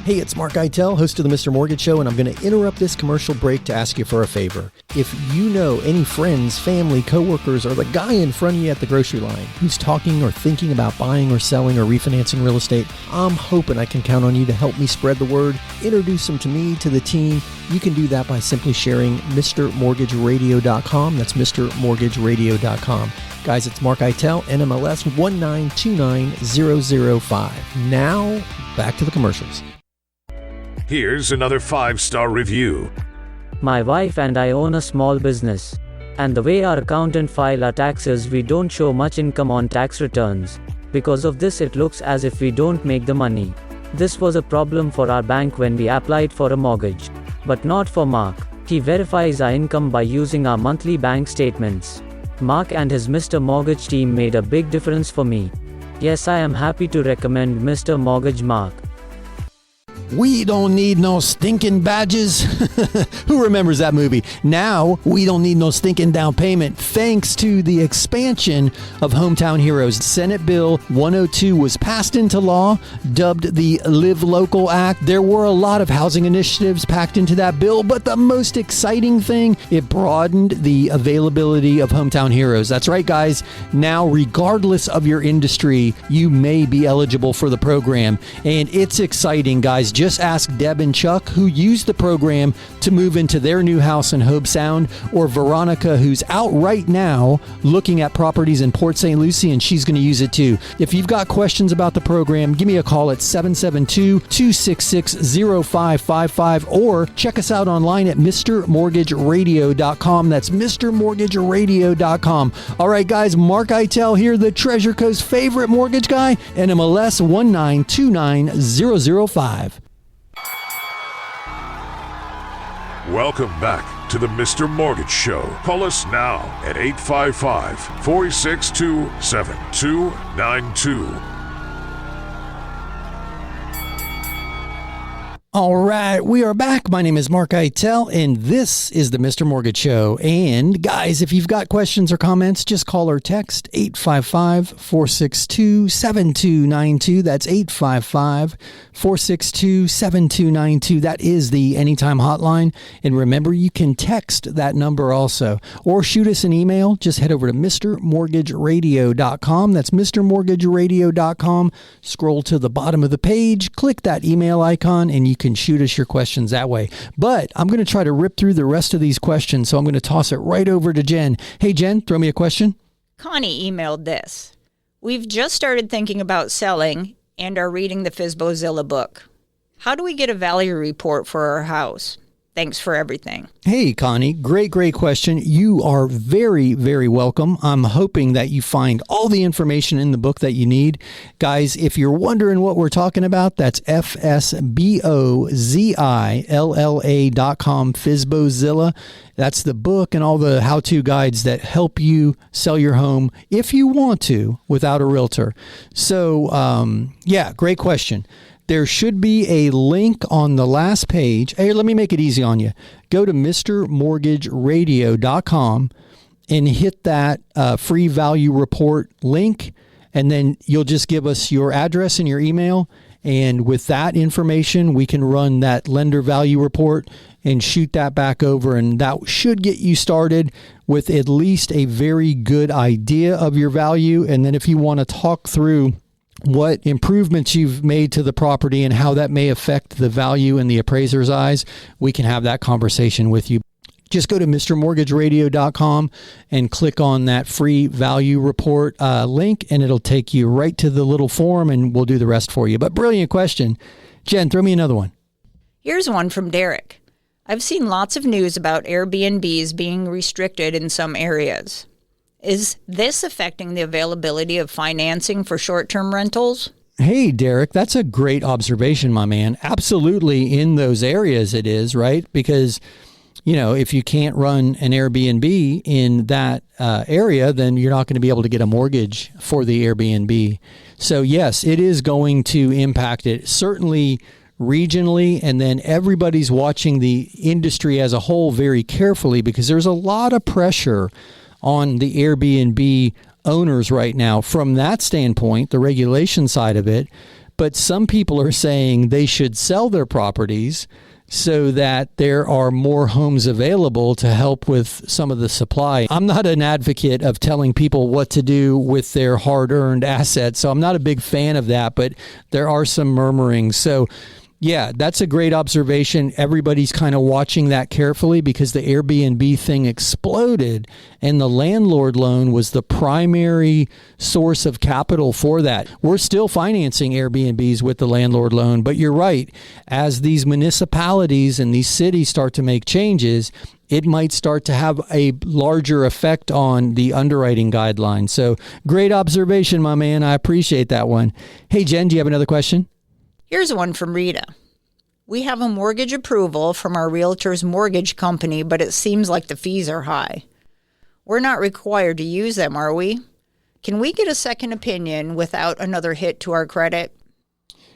Hey, it's Mark-eitel, host of the Mr. Mortgage Show, and I'm going to interrupt this commercial break to ask you for a favor. If you know any friends, family, coworkers, or the guy in front of you at the grocery line who's talking or thinking about buying or selling or refinancing real estate, I'm hoping I can count on you to help me spread the word, introduce them to me, to the team. You can do that by simply sharing MrMortgageRadio.com. That's MrMortgageRadio.com. Guys, it's Mark-eitel, NMLS 1929005. Now, back to the commercials. Here's another 5-star review. My wife and I own a small business. And the way our accountant file our taxes, we don't show much income on tax returns. Because of this, it looks as if we don't make the money. This was a problem for our bank when we applied for a mortgage. But not for Mark. He verifies our income by using our monthly bank statements. Mark and his Mr. Mortgage team made a big difference for me. Yes, I am happy to recommend Mr. Mortgage Mark. We don't need no stinking badges. Who remembers that movie? Now, we don't need no stinking down payment thanks to the expansion of Hometown Heroes. Senate Bill 102 was passed into law, dubbed the Live Local Act. There were a lot of housing initiatives packed into that bill, but the most exciting thing, it broadened the availability of Hometown Heroes. That's right, guys. Now, regardless of your industry, you may be eligible for the program. And it's exciting, guys. Just ask Deb and Chuck, who used the program to move into their new house in Hobe Sound, or Veronica, who's out right now looking at properties in Port St. Lucie, and she's going to use it too. If you've got questions about the program, give me a call at 772-266-0555, or check us out online at MrMortgageRadio.com. That's MrMortgageRadio.com. All right, guys, Mark-eitel here, the Treasure Coast's favorite mortgage guy, NMLS 1929005. Welcome back to the Mr. Mortgage Show. Call us now at 855-462-7292. All right, we are back. My name is Mark-eitel, and this is the Mr. Mortgage Show. And guys, if you've got questions or comments, just call or text 855-462-7292. That's 855-462-7292. That is the Anytime hotline. And remember, you can text that number also, or shoot us an email. Just head over to mrmortgageradio.com. That's mrmortgageradio.com. Scroll to the bottom of the page, click that email icon, and you can shoot us your questions that way. But I'm going to try to rip through the rest of these questions, so I'm going to toss it right over to Jen. Hey, Jen, throw me a question. Connie emailed this. We've just started thinking about selling and are reading the FSBOZILLA book. How do we get a value report for our house? Thanks for everything. Hey, Connie. Great question. You are very, very welcome. I'm hoping that you find all the information in the book that you need. Guys, if you're wondering what we're talking about, that's FSBOZILLA.com, FSBOZILLA. That's the book and all the how-to guides that help you sell your home if you want to without a realtor. So, great question. There should be a link on the last page. Hey, let me make it easy on you. Go to mrmortgageradio.com and hit that free value report link, and then you'll just give us your address and your email. And with that information, we can run that lender value report and shoot that back over. And that should get you started with at least a very good idea of your value. And then if you want to talk through what improvements you've made to the property and how that may affect the value in the appraiser's eyes, we can have that conversation with you. Just go to mrmortgageradio.com and click on that free value report link, and it'll take you right to the little form, and we'll do the rest for you. But brilliant question. Jen, throw me another one. Here's one from Derek. I've seen lots of news about Airbnbs being restricted in some areas. Is this affecting the availability of financing for short-term rentals? Hey, Derek, that's a great observation, my man. Absolutely, in those areas it is, right? Because, if you can't run an Airbnb in that area, then you're not going to be able to get a mortgage for the Airbnb. So, yes, it is going to impact it, certainly regionally, and then everybody's watching the industry as a whole very carefully because there's a lot of pressure on the Airbnb owners right now from that standpoint, the regulation side of it. But some people are saying they should sell their properties so that there are more homes available to help with some of the supply. I'm not an advocate of telling people what to do with their hard-earned assets, so I'm not a big fan of that, but there are some murmurings. So yeah, that's a great observation. Everybody's kind of watching that carefully because the Airbnb thing exploded and the landlord loan was the primary source of capital for that. We're still financing Airbnbs with the landlord loan, but you're right. As these municipalities and these cities start to make changes, it might start to have a larger effect on the underwriting guidelines. So great observation, my man. I appreciate that one. Hey, Jen, do you have another question? Here's one from Rita. We have a mortgage approval from our Realtors mortgage company, but it seems like the fees are high. We're not required to use them, are we? Can we get a second opinion without another hit to our credit?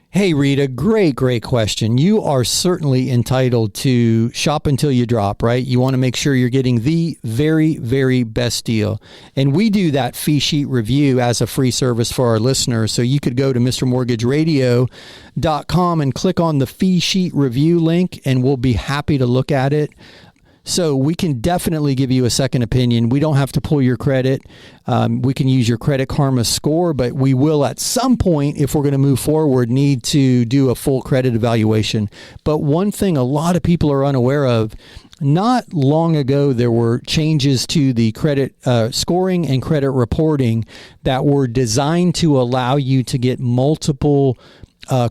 Hey, Rita, great question. You are certainly entitled to shop until you drop, right? You want to make sure you're getting the very, very best deal. And we do that fee sheet review as a free service for our listeners. So you could go to mrmortgageradio.com and click on the fee sheet review link, and we'll be happy to look at it. So we can definitely give you a second opinion. We don't have to pull your credit. We can use your Credit Karma score, but we will at some point, if we're going to move forward, need to do a full credit evaluation. But one thing a lot of people are unaware of, not long ago, there were changes to the credit scoring and credit reporting that were designed to allow you to get multiple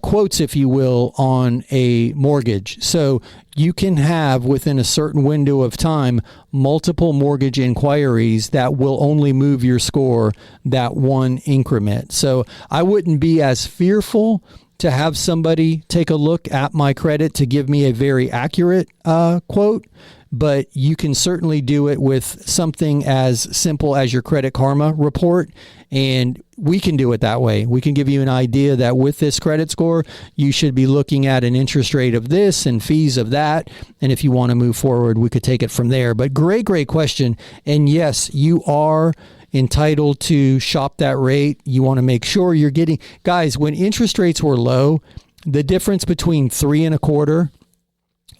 quotes, if you will, on a mortgage. So you can have, within a certain window of time, multiple mortgage inquiries that will only move your score that one increment. So I wouldn't be as fearful to have somebody take a look at my credit to give me a very accurate quote. but you can certainly do it with something as simple as your Credit Karma report. And we can do it that way. We can give you an idea that with this credit score, you should be looking at an interest rate of this and fees of that. And if you want to move forward, we could take it from there. But great question. And yes, you are entitled to shop that rate. You want to make sure you're getting, guys, when interest rates were low, the difference between 3.25%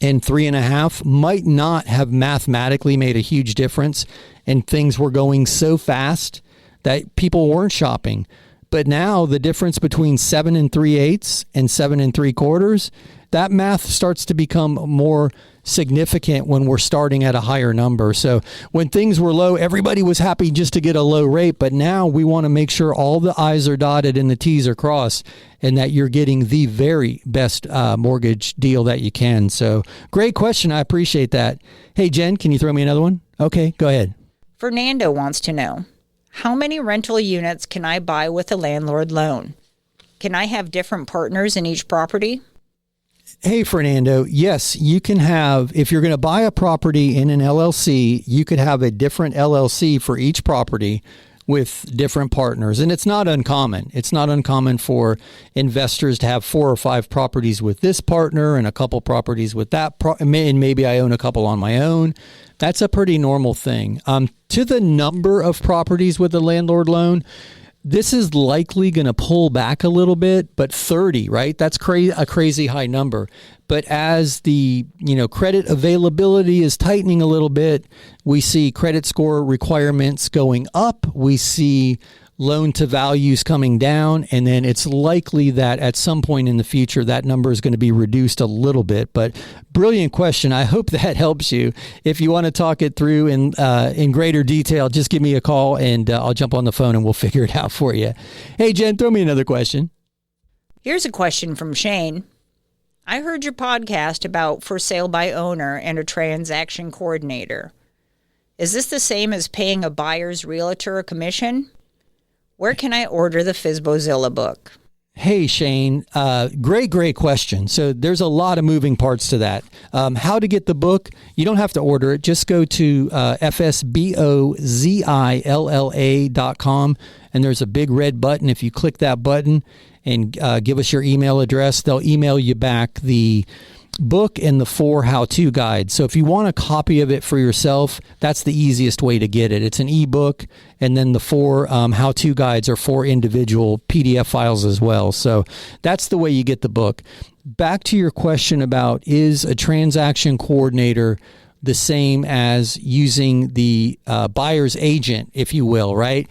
and 3.5% might not have mathematically made a huge difference, and things were going so fast that people weren't shopping. But now the difference between 7 3/8 and 7 3/4, that math starts to become more significant when we're starting at a higher number. So when things were low, everybody was happy just to get a low rate. But now we want to make sure all the I's are dotted and the T's are crossed, and that you're getting the very best mortgage deal that you can. So great question. I appreciate that. Hey, Jen, can you throw me another one? Okay, go ahead. Fernando wants to know, how many rental units can I buy with a landlord loan? Can I have different partners in each property? Hey, Fernando. Yes, you can have, if you're going to buy a property in an LLC, you could have a different LLC for each property with different partners. And it's not uncommon. It's not uncommon for investors to have 4 or 5 properties with this partner and a couple properties with that, and maybe I own a couple on my own. That's a pretty normal thing. To the number of properties with a landlord loan, this is likely going to pull back a little bit, but 30, right? That's a crazy high number. But as the credit availability is tightening a little bit, we see credit score requirements going up. We see loan to values coming down, and then it's likely that at some point in the future that number is going to be reduced a little bit. But brilliant question. I hope that helps you. If you want to talk it through in greater detail, just give me a call and I'll jump on the phone and we'll figure it out for you. Hey, Jen, throw me another question. Here's a question from Shane. I heard your podcast about for sale by owner and a transaction coordinator. Is this the same as paying a buyer's realtor a commission? Where can I order the FSBOZILLA book? Hey, Shane. Great question. So there's a lot of moving parts to that. How to get the book, you don't have to order it. Just go to FSBOZILLA.com, and there's a big red button. If you click that button and give us your email address, they'll email you back the book and the 4 how-to guides. So if you want a copy of it for yourself, that's the easiest way to get it. It's an ebook, and then the 4 how-to guides are 4 individual PDF files as well. So that's the way you get the book. Back to your question about, is a transaction coordinator the same as using the buyer's agent, if you will, right?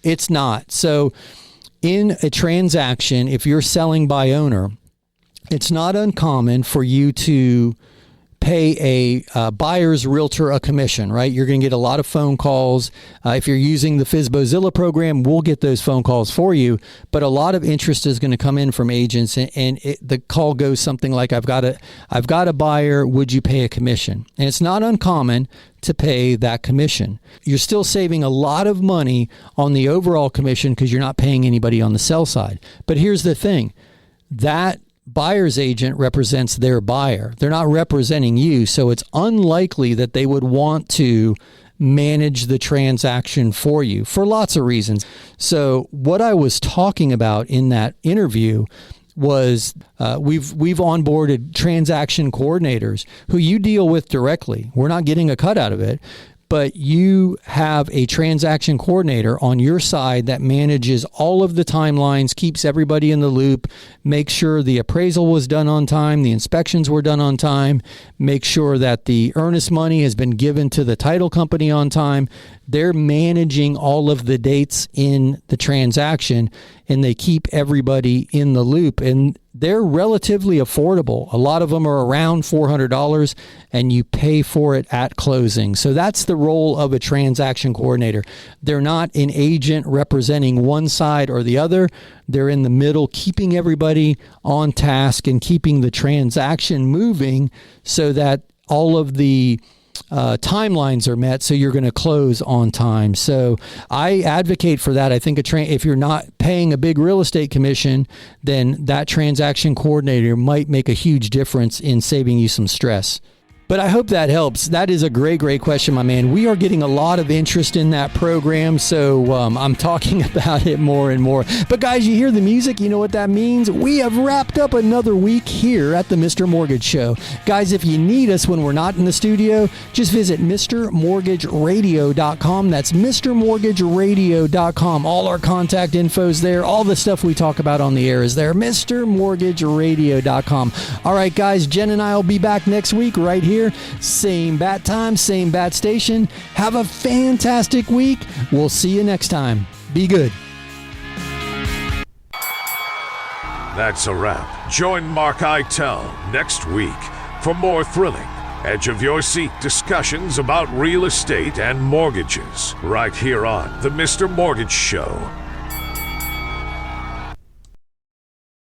It's not. So in a transaction, if you're selling by owner, it's not uncommon for you to pay a buyer's realtor a commission, right? You're going to get a lot of phone calls. If you're using the FSBOZILLA program, we'll get those phone calls for you. But a lot of interest is going to come in from agents, and the call goes something like, I've got a buyer. Would you pay a commission? And it's not uncommon to pay that commission. You're still saving a lot of money on the overall commission because you're not paying anybody on the sell side. But here's the thing, that buyer's agent represents their buyer. They're not representing you, so it's unlikely that they would want to manage the transaction for you for lots of reasons. So what I was talking about in that interview was we've onboarded transaction coordinators who you deal with directly. We're not getting a cut out of it, but you have a transaction coordinator on your side that manages all of the timelines, keeps everybody in the loop, makes sure the appraisal was done on time, the inspections were done on time, make sure that the earnest money has been given to the title company on time. They're managing all of the dates in the transaction, and they keep everybody in the loop. And they're relatively affordable. A lot of them are around $400, and you pay for it at closing. So that's the role of a transaction coordinator. They're not an agent representing one side or the other. They're in the middle, keeping everybody on task and keeping the transaction moving so that all of the timelines are met, so you're going to close on time. So I advocate for that. I think if you're not paying a big real estate commission, then that transaction coordinator might make a huge difference in saving you some stress. But I hope that helps. That is a great question, my man. We are getting a lot of interest in that program, so I'm talking about it more and more. But guys, you hear the music, you know what that means? We have wrapped up another week here at the Mr. Mortgage Show. Guys, if you need us when we're not in the studio, just visit MrMortgageRadio.com. That's MrMortgageRadio.com. All our contact info's there. All the stuff we talk about on the air is there. MrMortgageRadio.com. All right, guys, Jen and I will be back next week right here. Same bat time, same bat station. Have a fantastic week. We'll see you next time. Be good. That's a wrap. Join Mark Eitel next week for more thrilling, edge-of-your-seat discussions about real estate and mortgages right here on The Mr. Mortgage Show.